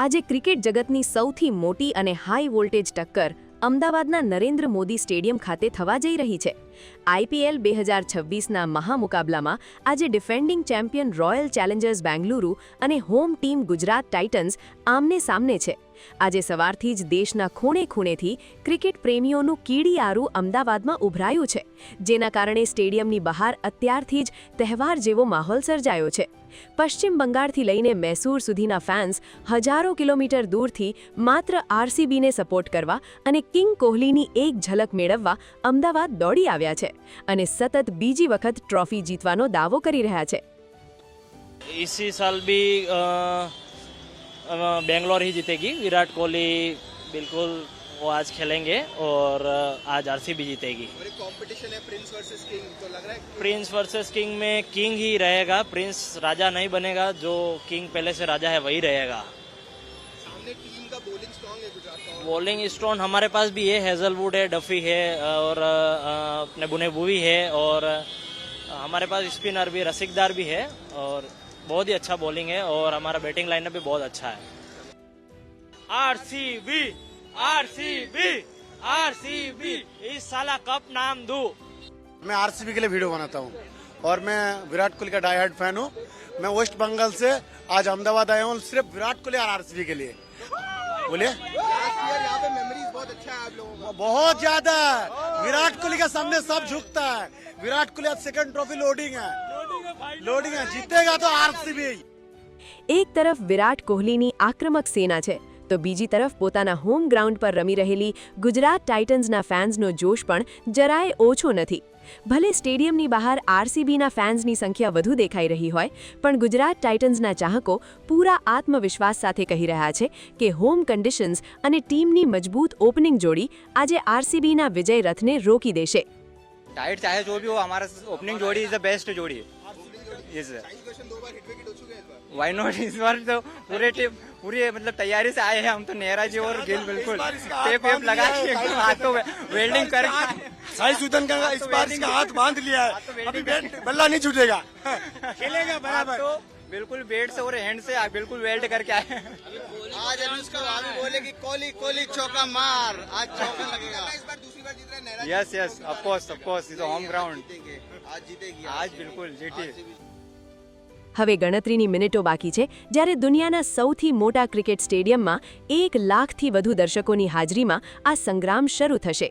આજે ક્રિકેટ જગતની સૌથી મોટી અને હાઈ વોલ્ટેજ ટક્કર અમદાવાદના નરેન્દ્ર મોદી સ્ટેડિયમ ખાતે થવા જઈ રહી છે. આઈપીએલ 2026ના મહામુકાબલામાં આજે defending champion royal Challengers Bengaluru અને હોમ ટીમ ગુજરાત ટાઇટન્સ આમને સામને છે. આજે સવારથી જ દેશના ખૂણે-ખૂણેથી ક્રિકેટ પ્રેમીઓનું કીડીયારું અમદાવાદમાં ઉભરાયું છે, જેના કારણે સ્ટેડિયમની બહાર અત્યારથી જ તહેવાર જેવો માહોલ સર્જાયો છે. પશ્ચિમ બંગાળથી લઈને મૈસૂર સુધીના ફેન્સ હજારો કિલોમીટર દૂરથી માત્ર આરસીબીને સપોર્ટ કરવા અને કિંગ કોહલીની એક ઝલક મેળવવા અમદાવાદ દોડી આવ્યા છે અને સતત બીજી વખત ટ્રોફી જીતવાનો દાવો કરી રહ્યા છે. इसी साल भी बेंगलोर ही जीतेगी. विराट कोहली बिल्कुल वो आज खेलेंगे और आज आरसीबी जीतेगी. और एक कंपटीशन है प्रिंस वर्सेस किंग, तो लग रहा है प्रिंस वर्सेस किंग में किंग ही रहेगा. प्रिंस राजा नहीं बनेगा. जो किंग पहले से राजा है वही रहेगा. सामने टीम का बॉलिंग स्ट्रांग है गुजरात का. बॉलिंग स्ट्रॉन्ग हमारे पास भी है. हेजलवुड है, डफी है और अपने बुनेबुवी है और हमारे पास स्पिनर भी रसिकदार भी है और बहुत ही अच्छा बॉलिंग है और हमारा बैटिंग लाइनअप भी बहुत अच्छा है. आरसीबी आरसीबी आरसीबी इस साला कप नाम दो. मैं आरसीबी के लिए वीडियो बनाता हूँ और मैं विराट कोहली का डाई हार्ड फैन हूँ. मैं वेस्ट बंगाल से आज अहमदाबाद आया हूँ सिर्फ विराट कोहली और आरसीबी के लिए. बोलिए. लास्ट ईयर यहाँ पे मेमोरीज बहुत अच्छा है आप लोगों का. बहुत ज्यादा है. विराट कोहली के सामने सब झुकता है. विराट कोहली आज सेकंड ट्रॉफी लोडिंग है. जीतेगा तो आरसीबी. એક તરફ વિરાટ કોહલીની આક્રમક સેના છે, તો બીજી તરફ પોતાના હોમ ગ્રાઉન્ડ પર રમી રહેલી ગુજરાત ટાઇટન્સના ફેન્સનો જોશ પણ જરાય ઓછો નથી. ભલે સ્ટેડિયમની બહાર આરસીબીના ફેન્સની સંખ્યા વધુ દેખાઈ રહી હોય, પણ ગુજરાત ટાઇટન્સના ચાહકો પૂરા આત્મવિશ્વાસ સાથે કહી રહ્યા છે કે હોમ કન્ડિશન્સ અને ટીમની મજબૂત ઓપનિંગ જોડી આજે આરસીબીના વિજય રથને રોકી દેશે. टाइट चाहे जो भी हो, हमारा ओपनिंग जोड़ी इज द बेस्ट जोड़ी. Yes sir. क्वेश्चन 2 बार हिट विकेट हो चुके हैं इस बार. Why not. इस बार तो पूरे टीम पूरी मतलब तैयारी से आए हैं हम तो. नेहरा जी और गिल बिल्कुल टेप वेप लगा के एकदम हाथों में वेल्डिंग करके साई सुदन का इस बार इसका हाथ बांध लिया है. अभी बैट बल्ला नहीं छूटेगा. खेलेगा बराबर. तो बिल्कुल बेट से और हैंड से बिल्कुल वेल्ड करके आए हैं. आज अनुष्का भाभी बोले कि कोहली कोहली चौका मार. आज चौका लगेगा. इस बार दूसरी बार जीत रहा है Nehra. Yes yes of course is home ground. आज जीतेगी. आज बिल्कुल जीती. હવે ગણતરીની મિનિટો બાકી છે, જ્યારે દુનિયાના સૌથી મોટા ક્રિકેટ સ્ટેડિયમમાં 1 લાખથી વધુ દર્શકોની હાજરીમાં આ સંગ્રામ શરૂ થશે.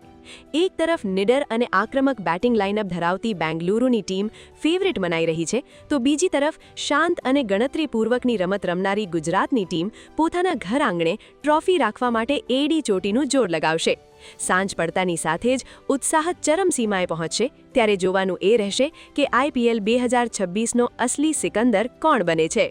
એક તરફ નિડર અને આક્રમક બેટિંગ લાઇનઅપ ધરાવતી બેંગલુરુની ટીમ ફેવરિટ મનાઈ રહી છે, તો બીજી તરફ શાંત અને ગણતરીપૂર્વકની રમત રમનારી ગુજરાતની ટીમ પોતાના ઘર આંગણે ટ્રોફી રાખવા માટે એડી ચોટીનું જોર લગાવશે. સાંજ પડતાની સાથે જ ઉત્સાહ ચરમસીમાએ પહોંચશે. ત્યારે જોવાનું એ રહેશે કે આઈપીએલ 2026નો અસલી સિકંદર કોણ બને છે.